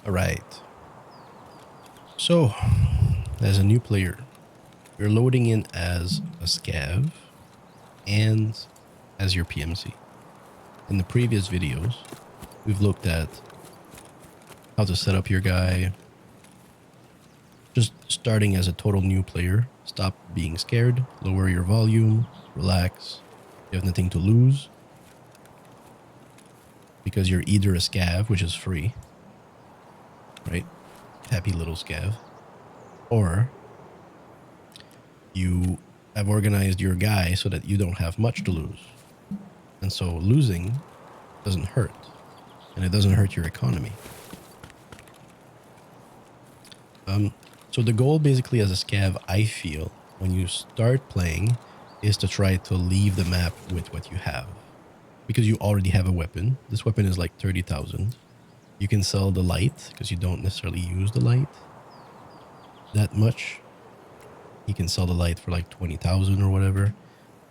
Alright. So, as a new player, you're loading in as a scav and as your PMC. In the previous videos, we've looked at how to set up your guy. Just starting as a total new player, stop being scared, lower your volume, relax. You have nothing to lose. Because you're either a scav, which is free, right? Happy little scav. Or you have organized your guy so that you don't have much to lose. And so losing doesn't hurt. And it doesn't hurt your economy. So the goal basically as a scav, I feel, when you start playing, is to try to leave the map with what you have. Because you already have a weapon. This weapon is like 30,000. You can sell the light, because you don't necessarily use the light that much. You can sell the light for like 20,000 or whatever.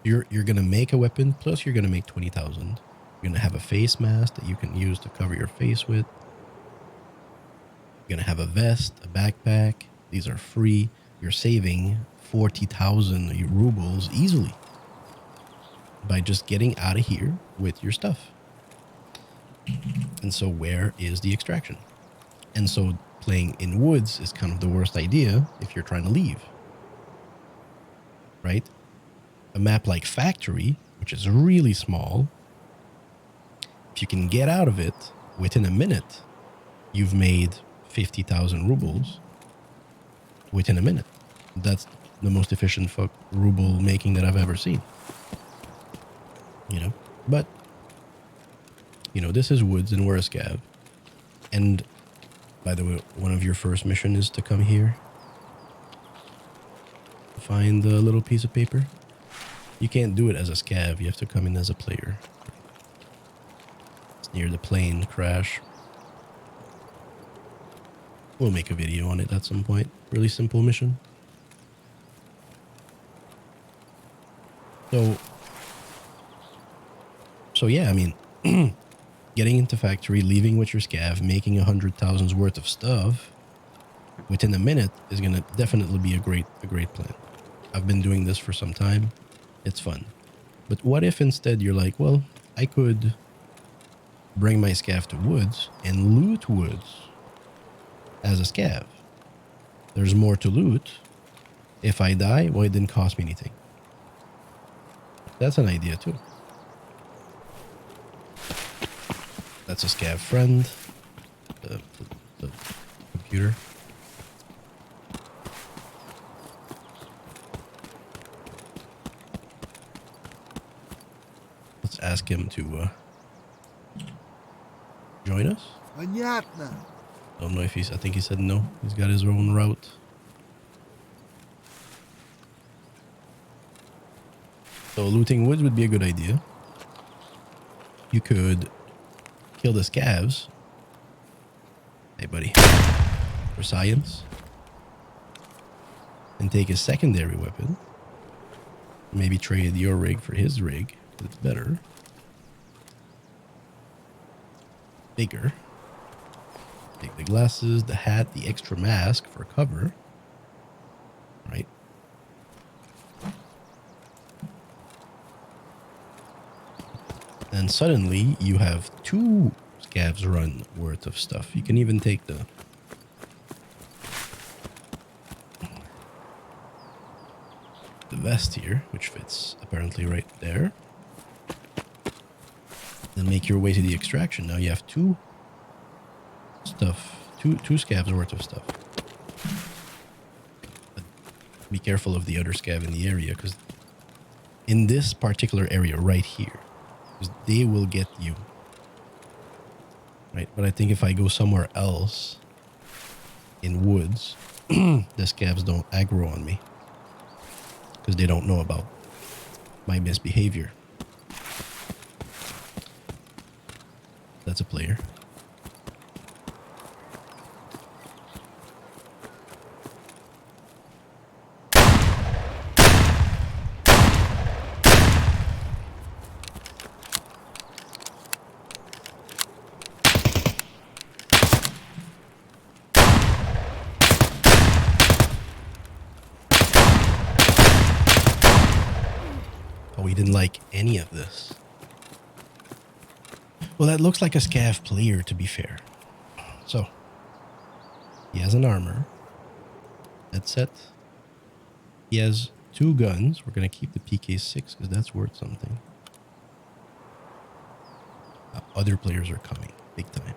You're going to make a weapon, plus you're going to make 20,000. You're going to have a face mask that you can use to cover your face with. You're going to have a vest, a backpack. These are free. You're saving 40,000 rubles easily by just getting out of here with your stuff. And so where is the extraction? And so playing in woods is kind of the worst idea if you're trying to leave. Right? A map like Factory, which is really small, if you can get out of it within a minute, you've made 50,000 rubles within a minute. That's the most efficient ruble making that I've ever seen. You know, but you know, this is woods and we're a scav. And by the way, one of your first mission is to come here. Find the little piece of paper. You can't do it as a scav. You have to come in as a player. It's near the plane crash. We'll make a video on it at some point. Really simple mission. So yeah, I mean, getting into Factory, leaving with your scav, making 100,000's worth of stuff within a minute is gonna definitely be a great plan. I've been doing this for some time. It's fun. But what if instead you're like, well, I could bring my scav to woods and loot woods as a scav. There's more to loot. If I die, well, it didn't cost me anything. That's an idea too. That's a scav friend. The computer. Let's ask him to join us. Понятно. Don't know if I think he said no. He's got his own route. So looting woods would be a good idea. You could kill the scavs. Hey, buddy. For science. And take a secondary weapon. Maybe trade your rig for his rig. It's better. Bigger. Take the glasses, the hat, the extra mask for cover. Right? And suddenly you have 2 scavs run worth of stuff. You can even take the vest here, which fits apparently right there. Then make your way to the extraction. Now you have 2 scavs worth of stuff. But be careful of the other scav in the area, because in this particular area right here, because they will get you. Right? But I think if I go somewhere else in woods, the scavs don't aggro on me. Because they don't know about my misbehavior. That's a player. didn't like any of this. Well, that looks like a scav player, to be fair. So, he has an armor. That's it. He has 2 guns. We're going to keep the PK6 because that's worth something. Other players are coming. Big time.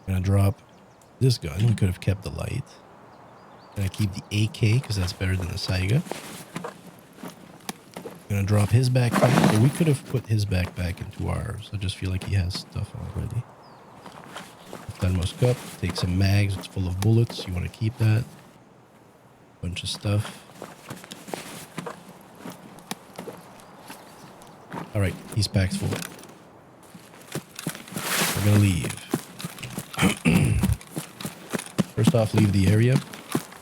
I'm going to drop this gun. We could have kept the light. I'm going to keep the AK because that's better than the Saiga. I'm going to drop his backpack. But we could have put his backpack into ours. I just feel like he has stuff already. Thermos cup. Take some mags. It's full of bullets. You want to keep that. Bunch of stuff. All right, he's packed full. We're gonna leave. First off, leave the area.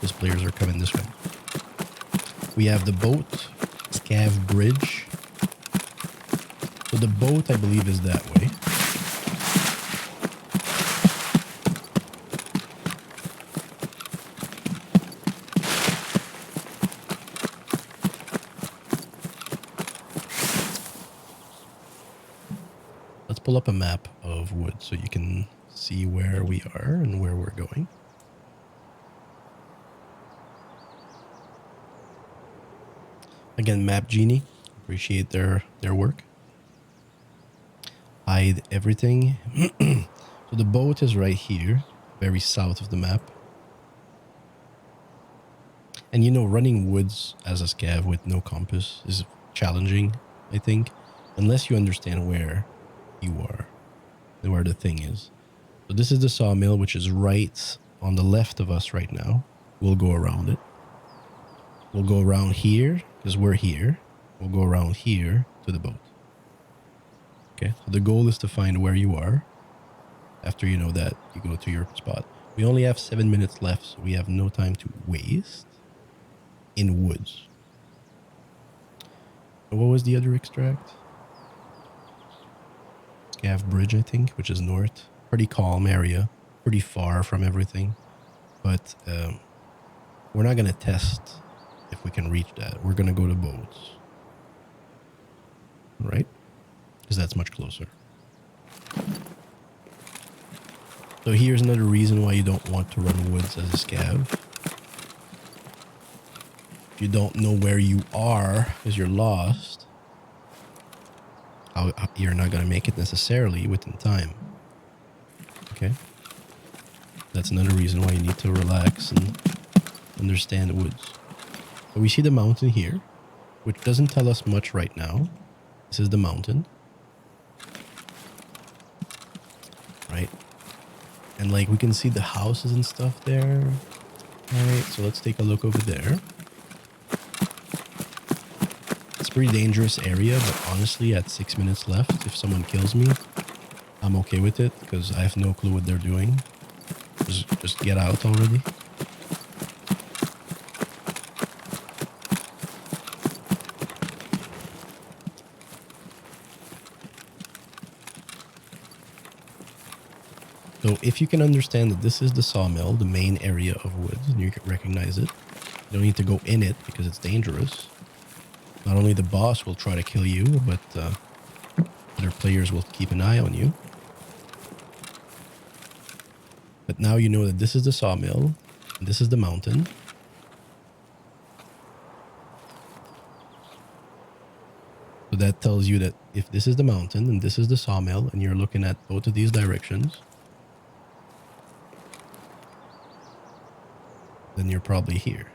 Those players are coming this way. We have the boat, Scav Bridge. So the boat, I believe, is that way. Pull up a map of wood so you can see where we are and where we're going. Again, Map Genie, appreciate their work. Hide everything. So the boat is right here, very south of the map. And you know, running woods as a scav with no compass is challenging, I think, unless you understand where you are and where the thing is. So this is the sawmill, which is right on the left of us right now. We'll go around it. We'll go around here because we're here. We'll go around here to the boat. Okay, so the goal is to find where you are. After you know that, you go to your spot. We only have 7 minutes left, so we have no time to waste in woods. And what was the other extract? Scav Bridge, I think, which is north. Pretty calm area, pretty far from everything. But we're not going to test if we can reach that. We're going to go to boats. Right? Because that's much closer. So here's another reason why you don't want to run woods as a scav. If you don't know where you are because you're lost, you're not going to make it necessarily within time. Okay? That's another reason why you need to relax and understand the woods. So we see the mountain here, which doesn't tell us much right now. This is the mountain. Right? And like we can see the houses and stuff there. Alright, so let's take a look over there. It's a pretty dangerous area, but honestly, at 6 minutes left, if someone kills me, I'm okay with it because I have no clue what they're doing. Just get out already. So if you can understand that this is the sawmill, the main area of woods, and you can recognize it, you don't need to go in it because it's dangerous. Not only the boss will try to kill you, but other players will keep an eye on you. But now you know that this is the sawmill, and this is the mountain. So that tells you that if this is the mountain and this is the sawmill, and you're looking at both of these directions, then you're probably here.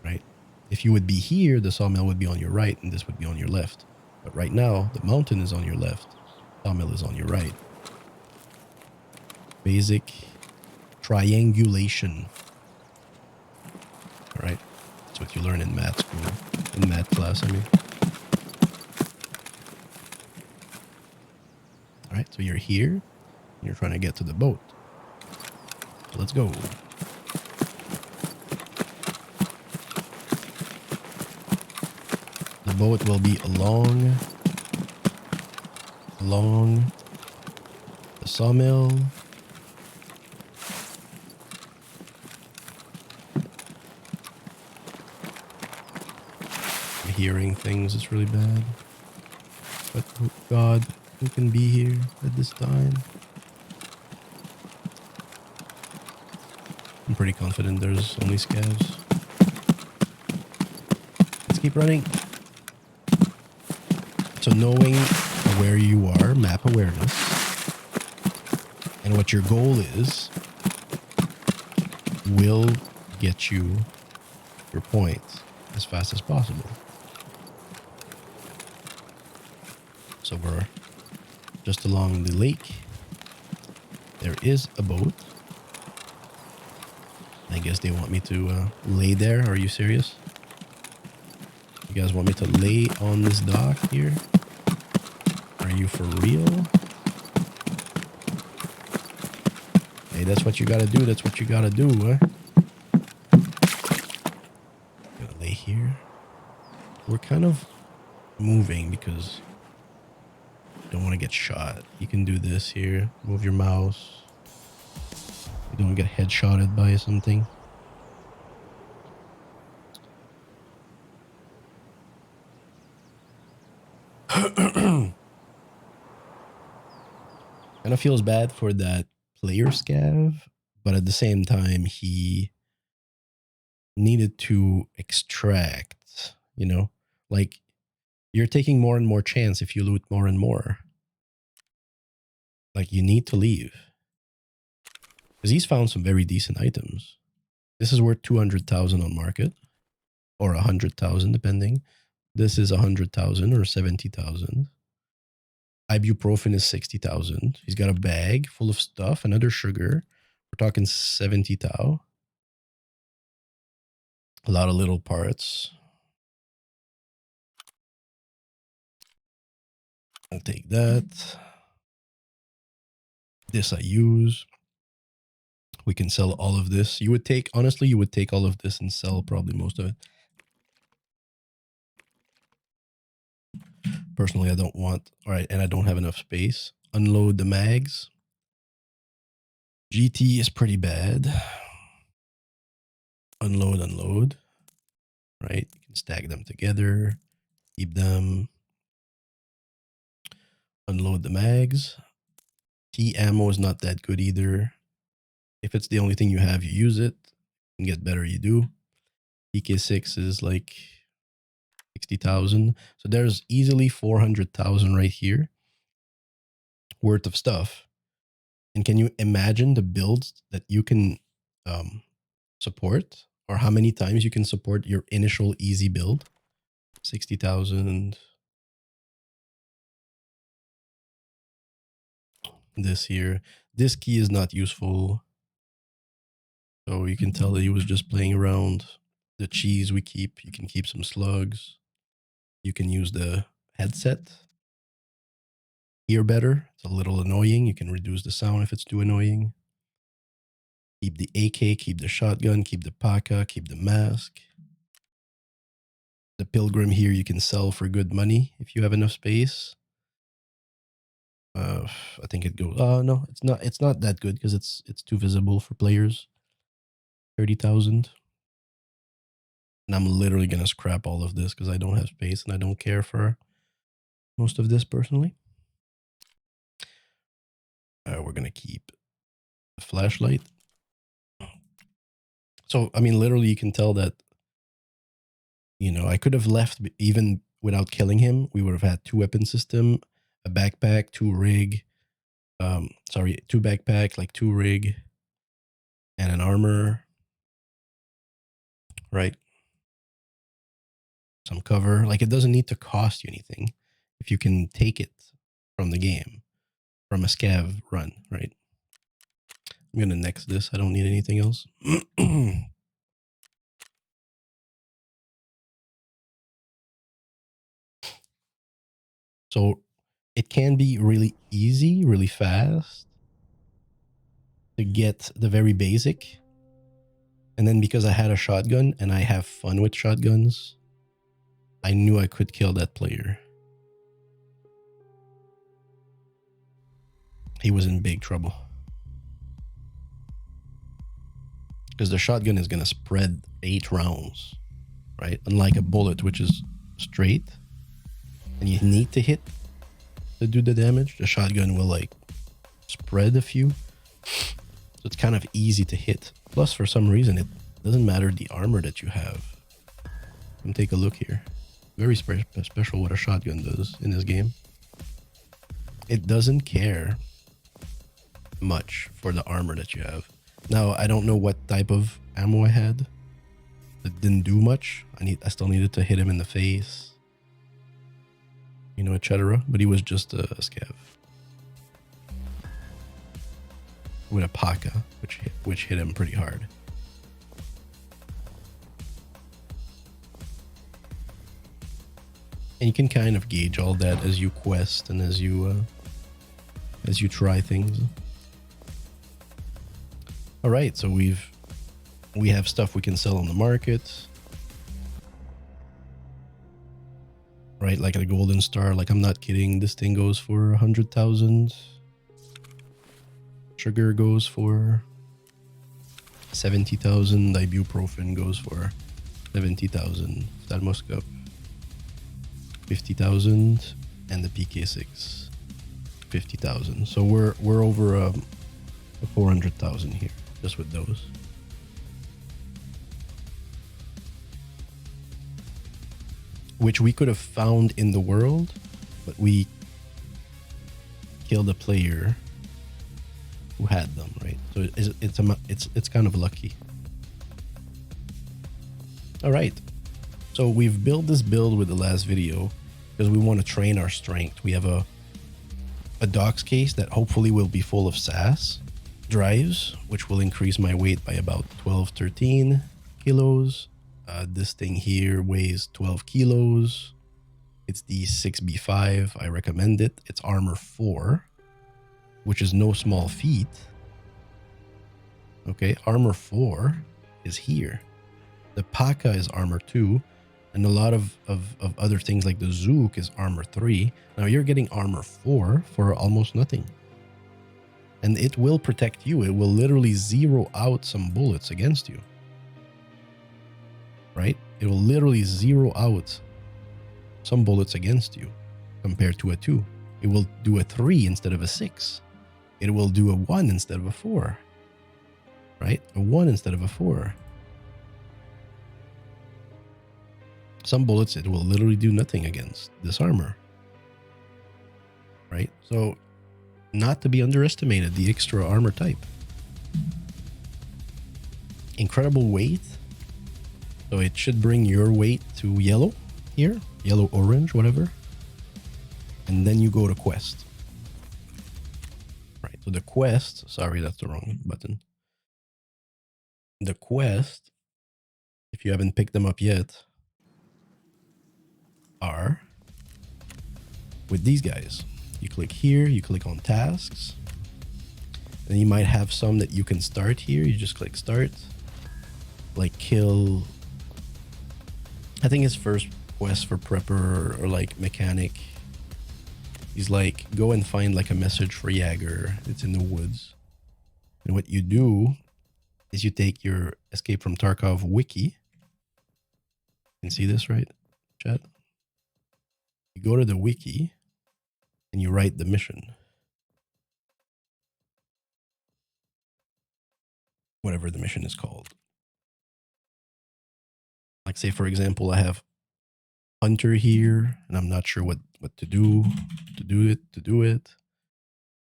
Right? If you would be here, the sawmill would be on your right and this would be on your left. But right now, the mountain is on your left, sawmill is on your right. Basic triangulation. All right? That's what you learn in math school, in math class, I mean. All right, so you're here, and you're trying to get to the boat. So let's go. The boat will be along the sawmill. hearing things is really bad. But oh God, who can be here at this time? I'm pretty confident there's only scavs. Let's keep running. So knowing where you are, map awareness, and what your goal is will get you your points as fast as possible. So we're just along the lake. There is a boat. I guess they want me to lay there. Are you serious? You guys want me to lay on this dock here? Are you for real? Hey, that's what you gotta do. That's what you gotta do, huh? Gonna lay here. We're kind of moving because you don't want to get shot. You can do this here. Move your mouse. You don't get headshotted by something. Kind of feels bad for that player scav, but at the same time, he needed to extract, you know, like you're taking more and more chance if you loot more and more. Like you need to leave because he's found some very decent items. This is worth 200,000 on market or 100,000 depending. This is 100,000 or 70,000. Ibuprofen is 60,000. He's got a bag full of stuff, another sugar. We're talking 70 thou. A lot of little parts. I'll take that. This I use. We can sell all of this. You would take, honestly, you would take all of this and sell probably most of it. Personally, I don't want, all right, and I don't have enough space. Unload the mags. GT is pretty bad. Unload, right? You can stack them together, keep them. Unload the mags. T ammo is not that good either. If it's the only thing you have, you use it. You can get better, you do. PK6 is like 60,000. So there's easily 400,000 right here worth of stuff. And can you imagine the builds that you can support, or how many times you can support your initial easy build? 60,000. This here. This key is not useful. So you can tell that he was just playing around. The cheese we keep, you can keep some slugs. You can use the headset. Hear better. It's a little annoying. You can reduce the sound if it's too annoying. Keep the AK, keep the shotgun, keep the PACA, keep the mask. The Pilgrim here you can sell for good money if you have enough space. I think it goes. No, it's not that good because it's too visible for players. 30,000. And I'm literally gonna scrap all of this because I don't have space and I don't care for most of this personally. We're gonna keep the flashlight. So I mean, literally, you can tell that. You know, I could have left even without killing him. We would have had 2 weapon system, a backpack, 2 rig. Sorry, 2 backpack, like 2 rig, and an armor. Right. Some cover. Like it doesn't need to cost you anything if you can take it from the game, from a scav run, right? I'm gonna next this. I don't need anything else. So it can be really easy, really fast to get the very basic. And then because I had a shotgun and I have fun with shotguns, I knew I could kill that player. He was in big trouble. Because the shotgun is going to spread 8 rounds, right? Unlike a bullet, which is straight and you need to hit to do the damage, the shotgun will like spread a few. So it's kind of easy to hit. Plus, for some reason, it doesn't matter the armor that you have. Come take a look here. Very special what a shotgun does in this game. It doesn't care much for the armor that you have. Now, I don't know what type of ammo I had. It didn't do much. I still needed to hit him in the face, you know, etc. But he was just a scav with a Paka, which hit him pretty hard. And you can kind of gauge all that as you quest and as you try things. All right, so we have stuff we can sell on the market, right? Like a golden star. Like, I'm not kidding. This thing goes for 100,000. Sugar goes for 70,000. Ibuprofen goes for 70,000. Thermos cup 50,000, and the PK6 50,000. So we're over 400,000 here just with those. Which we could have found in the world, but we killed a player who had them, right? So it's kind of lucky. All right, so we've built this build with the last video because we want to train our strength. We have a docs case that hopefully will be full of SAS drives, which will increase my weight by about 12-13 kilos. This thing here weighs 12 kilos. It's the 6B5. I recommend it. It's armor 4, which is no small feat. Okay, armor 4 is here. The Paka is armor 2, and a lot of other things like the Zook is armor 3. Now you're getting armor 4 for almost nothing. And it will protect you. It will literally zero out some bullets against you. Right? It will literally zero out some bullets against you compared to a 2. It will do a 3 instead of a 6. It will do a 1 instead of a 4. Right? A 1 instead of a 4. Some bullets it will literally do nothing against this armor. Right? So, not to be underestimated, the extra armor type. Incredible weight. So it should bring your weight to yellow here. Yellow, orange, whatever. And then you go to quest. Right, so the quest, sorry, that's the wrong button. The quest, if you haven't picked them up yet, are with these guys. You click here, you click on tasks. And you might have some that you can start here. You just click start. Like kill, I think his first quest for prepper or like mechanic, he's like, go and find like a message for Jaeger. It's in the woods. And what you do is you take your Escape from Tarkov wiki. You can see this, right, chat? You go to the wiki and you write the mission. Whatever the mission is called. Like, say, for example, I have Hunter here, and I'm not sure what to do it.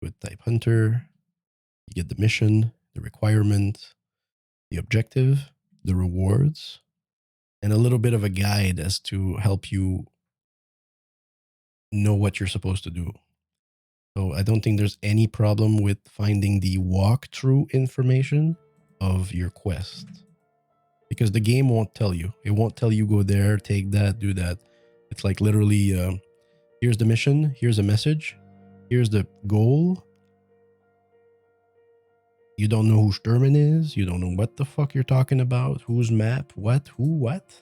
Would type Hunter. You get the mission, the requirement, the objective, the rewards, and a little bit of a guide as to help you know what you're supposed to do. So I don't think there's any problem with finding the walkthrough information of your quest. Because the game won't tell you. It won't tell you go there, take that, do that. It's like literally, here's the mission, here's a message, here's the goal. You don't know who Sturman is. You don't know what the fuck you're talking about. Whose map, what, who, what.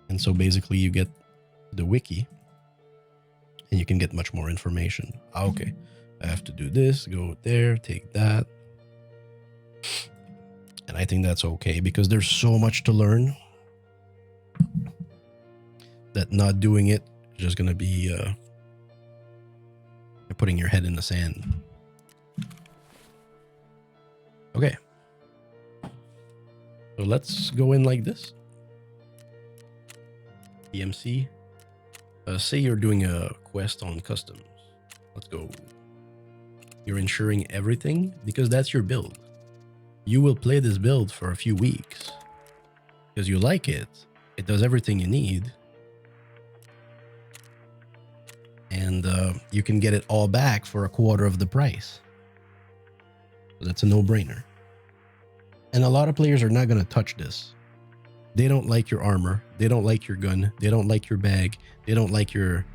And so basically you get the wiki and you can get much more information. Okay, I have to do this, go there, take that. And I think that's okay because there's so much to learn. that not doing it is just gonna be putting your head in the sand. Okay. So let's go in like this. PMC. Say you're doing a quest on customs. Let's go. You're ensuring everything because that's your build. You will play this build for a few weeks because you like it. It does everything you need. And you can get it all back for a quarter of the price. So that's a no-brainer. And a lot of players are not going to touch this. They don't like your armor. They don't like your gun. They don't like your bag. They don't like your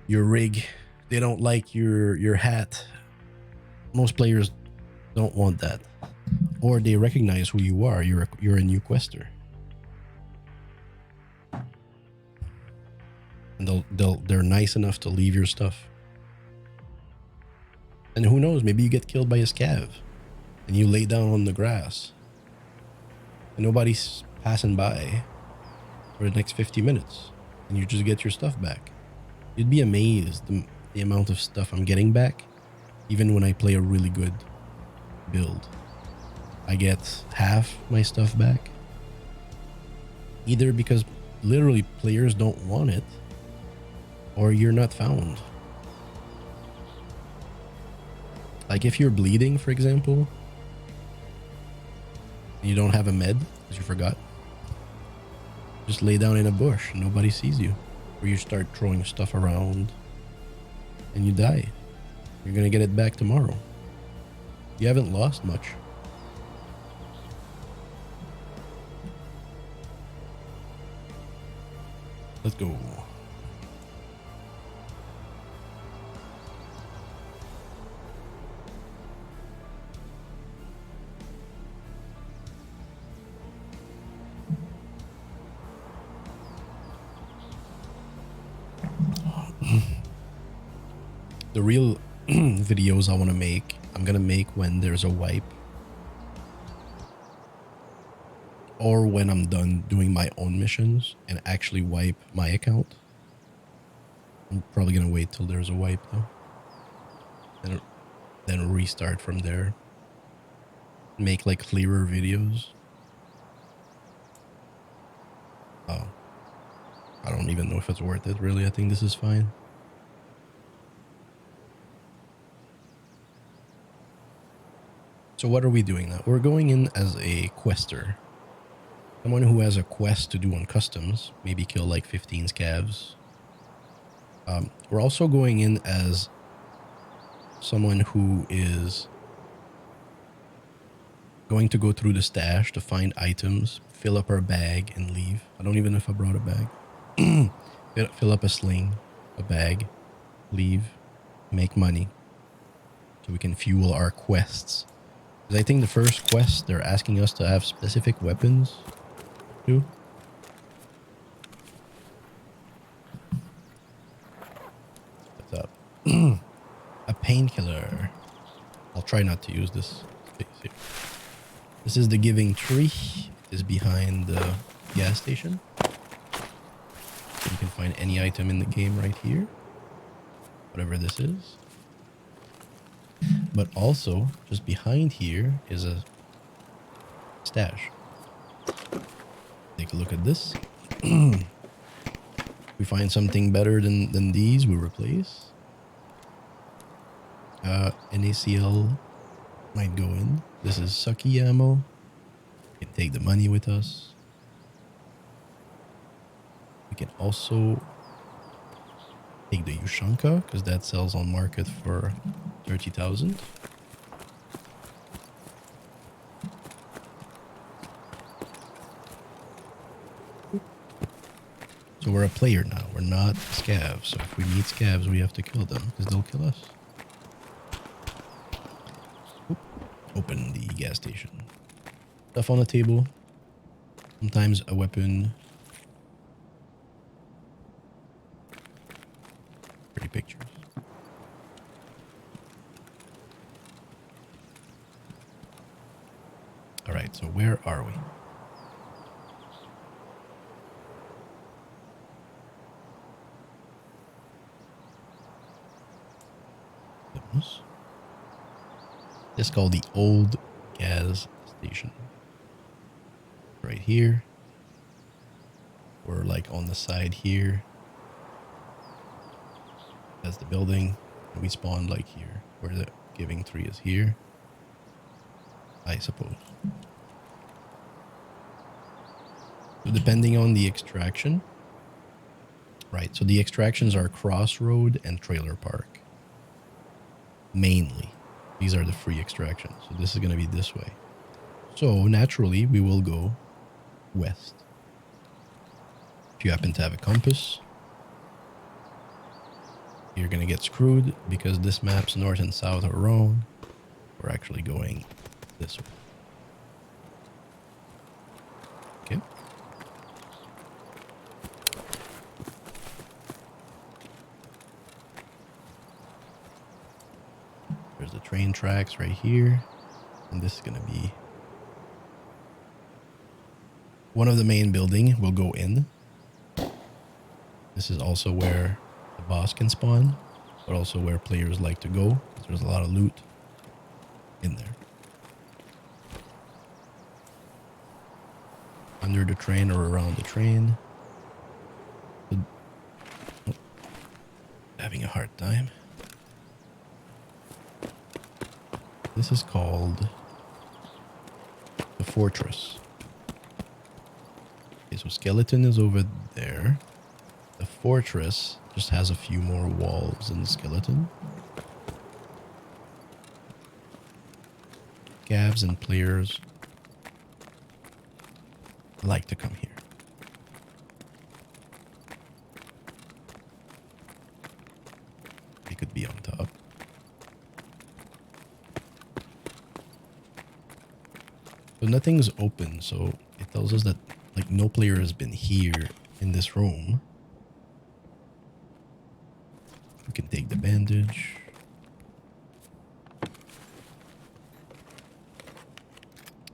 rig. They don't like your hat. Most players don't want that. Or they recognize who you are. You're a new quester. And they're nice enough to leave your stuff. And who knows, maybe you get killed by a scav and you lay down on the grass and nobody's passing by for the next 50 minutes and you just get your stuff back. You'd be amazed the amount of stuff I'm getting back, even when I play a really good build. I get half my stuff back, either because literally players don't want it or you're not found. Like if you're bleeding, for example, and you don't have a med because you forgot, just lay down in a bush and nobody sees you. Or you start throwing stuff around and you die. You're gonna get it back tomorrow. You haven't lost much. Let's go. The real videos I want to make, I'm gonna make when there's a wipe or when I'm done doing my own missions and actually wipe my account. I'm probably gonna wait till there's a wipe though, and then restart from there. Make like clearer videos. Oh, I don't even know if it's worth it really. I think this is fine. So what are we doing now? We're going in as a quester. Someone who has a quest to do on customs, maybe kill like 15 scavs. We're also going in as someone who is going to go through the stash to find items, fill up our bag, and leave. I don't even know if I brought a bag. Fill up a sling, a bag, leave, make money, so we can fuel our quests. Because I think the first quest, they're asking us to have specific weapons too. What's up? A painkiller. I'll try not to use this space here. This is the giving tree. It is behind the gas station. You can find any item in the game right here. Whatever this is. But also, just behind here is a stash. Take a look at this. We find something better than these, we replace. NACL might go in. This is sucky ammo. We can take the money with us. We can also take the Ushanka, because that sells on market for 30,000. So we're a player now. We're not scavs. So if we meet scavs, we have to kill them because they'll kill us. Oop. Open the gas station. Stuff on the table. Sometimes a weapon. Pretty pictures. All right, so where are we? homes. This is called the old gas station. Right here. Or like on the side here. That's the building. And we spawned like here. Where the giving tree is here. I suppose. So depending on the extraction. Right, so the extractions are Crossroad and Trailer Park. Mainly. These are the free extractions. So this is going to be this way. So naturally, we will go west. If you happen to have a compass, you're going to get screwed because this map's north and south are wrong. We're actually going this way. Okay. There's the train tracks right here. And this is going to be one of the main building we'll go in. This is also where the boss can spawn, but also where players like to go. There's a lot of loot in there. Under the train or around the train. Oh, having a hard time. This is called the fortress. Okay, so skeleton is over there. The fortress just has a few more walls than the skeleton. Scavs and players like to come here. They could be on top. So nothing's open, so it tells us that like no player has been here in this room. We can take the bandage.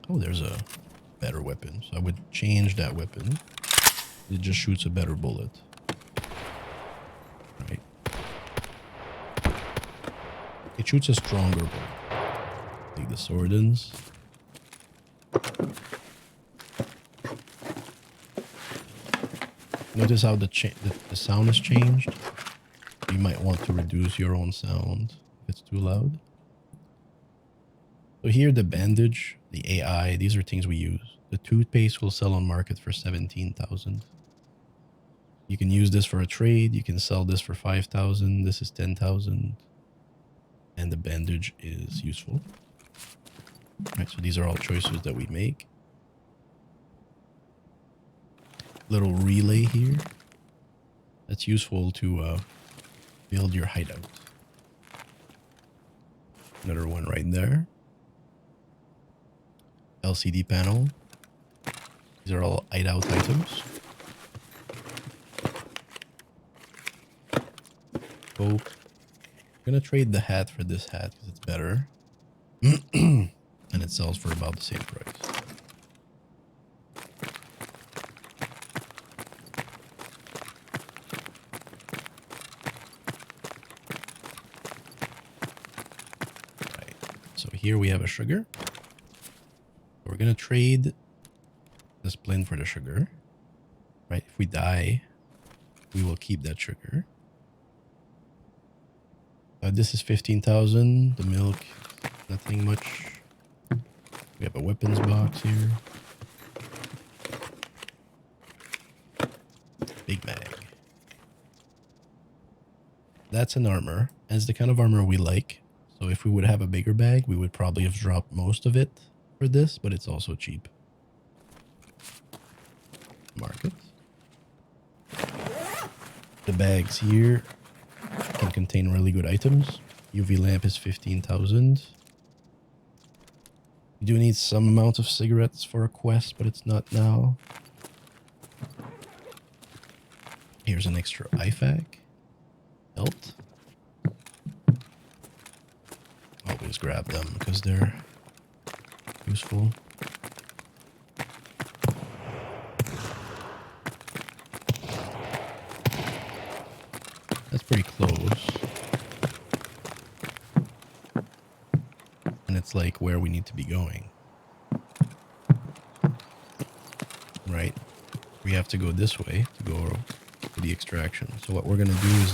Oh, there's a better weapon. So I would change that weapon. It just shoots a better bullet. Right. It shoots a stronger bullet. Take the swordins. Notice how the sound has changed. You might want to reduce your own sound if it's too loud. So here the bandage, the AI, these are things we use. The toothpaste will sell on market for 17,000. You can use this for a trade. You can sell this for 5,000. This is 10,000. And the bandage is useful. Right, so these are all choices that we make. Little relay here. That's useful to build your hideout. Another one right there. LCD panel. These are all hideout items. Coke. I'm gonna trade the hat for this hat because it's better. And it sells for about the same price. Right. So here we have a sugar. We're gonna trade the splint for the sugar. Right? If we die, we will keep that sugar. This is 15,000. The milk, nothing much. We have a weapons box here. Big bag. That's an armor. That's the kind of armor we like. So if we would have a bigger bag, we would probably have dropped most of it for this, but it's also cheap. Market. The bags here can contain really good items. UV lamp is 15,000. You do need some amount of cigarettes for a quest, but it's not now. Here's an extra IFAK. Belt. Always grab them because they're useful. That's pretty close. that's like where we need to be going. Right? We have to go this way to go to the extraction. So what we're going to do is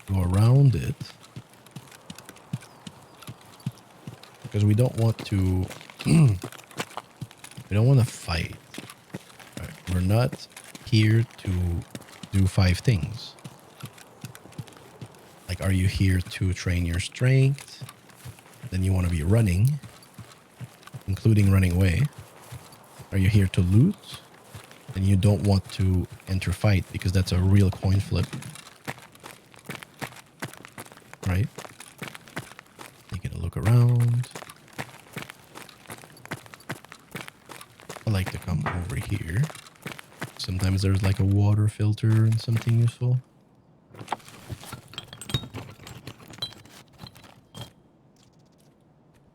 go around it. Because we don't want to... we don't want to fight. Right? We're not here to do 5 things. Like, are you here to train your strength? Then you want to be running, including running away. Are you here to loot? Then you don't want to enter fight because that's a real coin flip. Right? Taking a look around. I like to come over here. Sometimes there's like a water filter and something useful.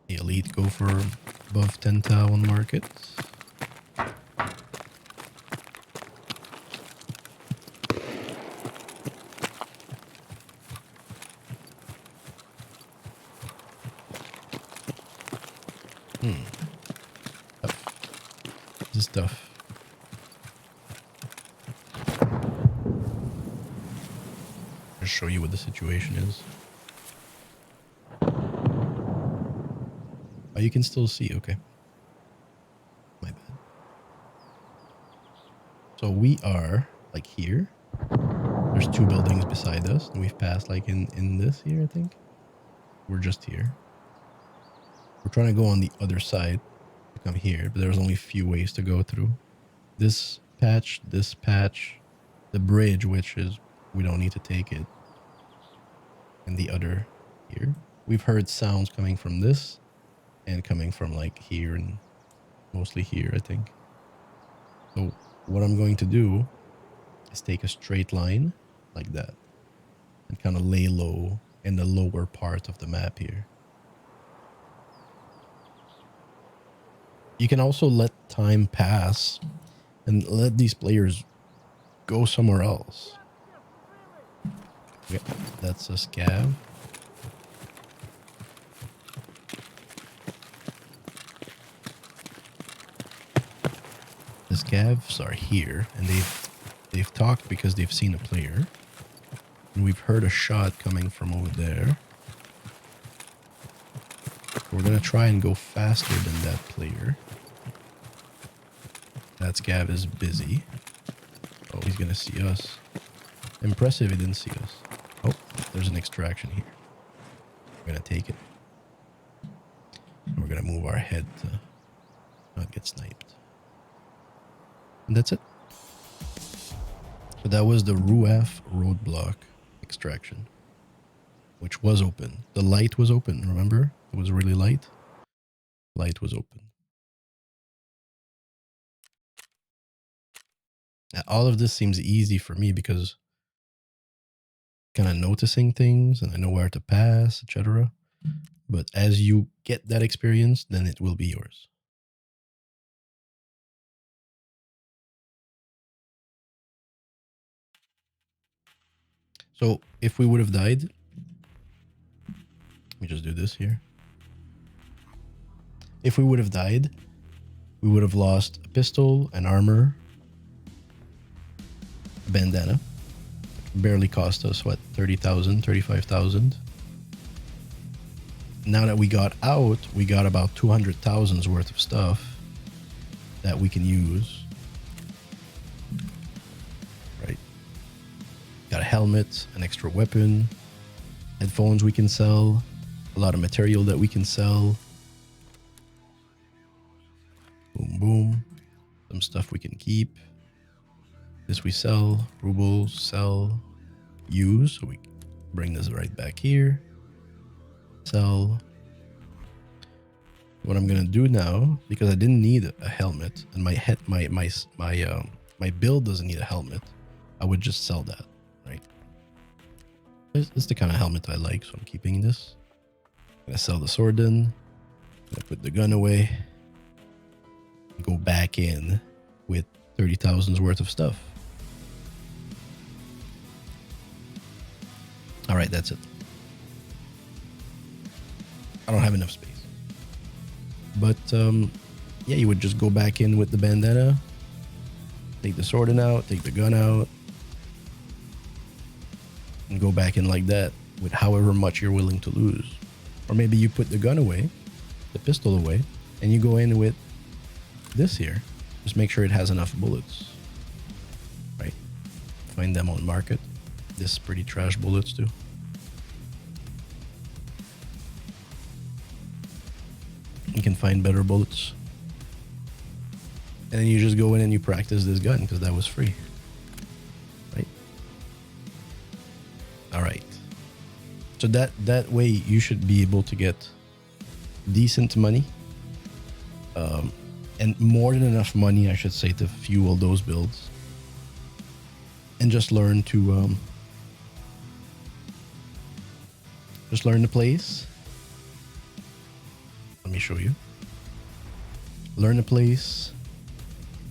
The elite go for above 10 tau on markets. This is tough. I'll show you what the situation is. Oh, you can still see. Okay. My bad. So we are like here. There's 2 buildings beside us. And we've passed like in this here, I think. We're just here. We're trying to go on the other side to come here, but there's only a few ways to go through. This patch, the bridge, which is, we don't need to take it. And the other here. We've heard sounds coming from this and coming from like here and mostly here, I think. So what I'm going to do is take a straight line like that and kind of lay low in the lower part of the map here. You can also let time pass and let these players go somewhere else. Okay, that's a scav. The scavs are here, and they've talked because they've seen a player. And we've heard a shot coming from over there. We're gonna try and go faster than that player. That scav is busy. Oh, he's gonna see us. Impressive he didn't see us. Oh, there's an extraction here. We're gonna take it. And we're gonna move our head to not get sniped. And that's it. So that was the Ruaf roadblock extraction, which was open. The light was open, remember? It was really light. Light was open. Now, all of this seems easy for me because kind of noticing things and I know where to pass, etc. But as you get that experience, then it will be yours. So if we would have died, let me just do this here. If we would have died, we would have lost a pistol, an armor, a bandana. Barely cost us, what, 30,000, 35,000. Now that we got out, we got about 200,000's worth of stuff that we can use. Right. Got a helmet, an extra weapon, headphones we can sell, a lot of material that we can sell. Boom, boom. Some stuff we can keep. This we sell, rubles, sell, use. So we bring this right back here. Sell. What I'm gonna do now, because I didn't need a helmet, and my head, my build doesn't need a helmet, I would just sell that, right? It's the kind of helmet I like, so I'm keeping this. I'm gonna sell the sword then. I'm gonna put the gun away. Go back in with 30,000's worth of stuff. All right, that's it. I don't have enough space. But yeah, you would just go back in with the bandana, take the sword out, take the gun out, and go back in like that with however much you're willing to lose. Or maybe you put the gun away, the pistol away, and you go in with this here. Just make sure it has enough bullets, right? Find them on market. This is pretty trash bullets too. You can find better bullets. And then you just go in and you practice this gun because that was free. Right? Alright. So that way you should be able to get decent money. And more than enough money, I should say, to fuel those builds. And just learn to just learn the place. Let me show you. Learn the place.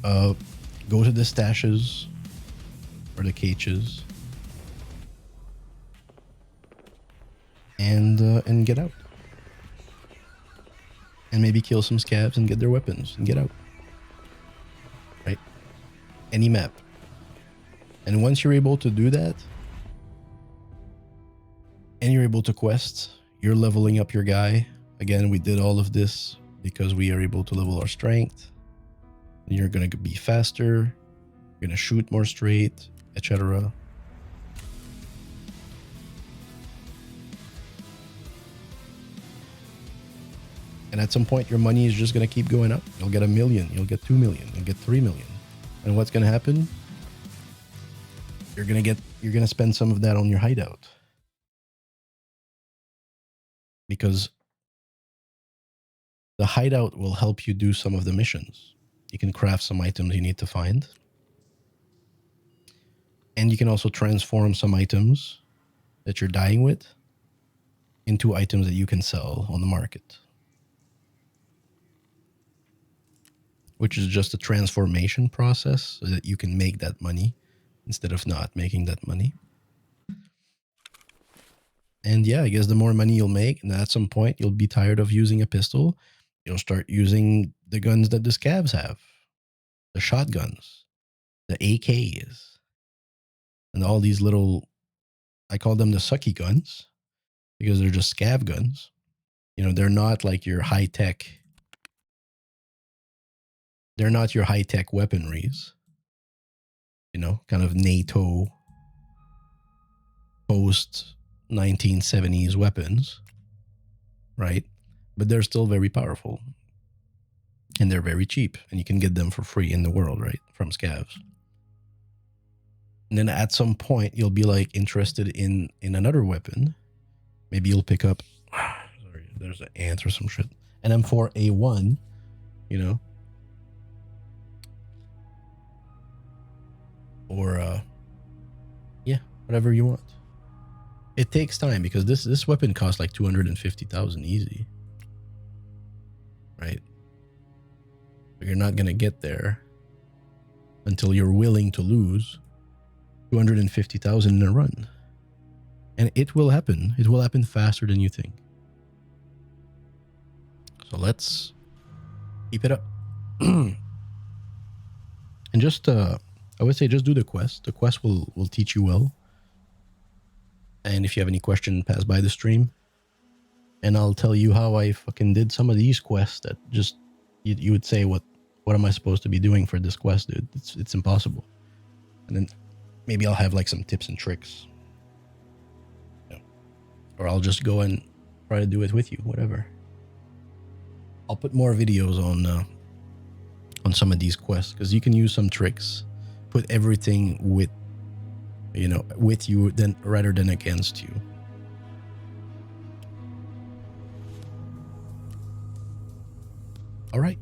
Go to the stashes or the caches, and get out. And maybe kill some scavs and get their weapons and get out. Right? Any map. And once you're able to do that, and you're able to quest, you're leveling up your guy. Again, we did all of this because we are able to level our strength. And you're going to be faster. You're going to shoot more straight, etc. And at some point, your money is just going to keep going up. You'll get 1 million. You'll get 2 million. You'll get 3 million. And what's going to happen? You're going to spend some of that on your hideout. Because the hideout will help you do some of the missions. You can craft some items you need to find. And you can also transform some items that you're dying with into items that you can sell on the market. Which is just a transformation process so that you can make that money instead of not making that money. And yeah, I guess the more money you'll make, and at some point you'll be tired of using a pistol, you'll start using the guns that the scavs have. The shotguns, the AKs, and all these little, I call them the sucky guns because they're just scav guns. You know, they're not like your high-tech, they're not your high-tech weaponries. You know, kind of NATO post-1970s weapons, right? But they're still very powerful. And they're very cheap. And you can get them for free in the world, right? From scavs. And then at some point, you'll be like interested in another weapon. Maybe you'll pick up, sorry, there's an ant or some shit. An M4A1, you know? Or, yeah, whatever you want. It takes time because this weapon costs like 250,000 easy. Right? But you're not going to get there until you're willing to lose 250,000 in a run. And it will happen. It will happen faster than you think. So let's keep it up. And just, I would say just do the quest. The quest will teach you well. And if you have any question, pass by the stream. And I'll tell you how I fucking did some of these quests that just, you would say, what am I supposed to be doing for this quest, dude? It's impossible. And then maybe I'll have like some tips and tricks. You know, or I'll just go and try to do it with you, whatever. I'll put more videos on some of these quests because you can use some tricks. Put everything with, you know, with you then rather than against you. All right.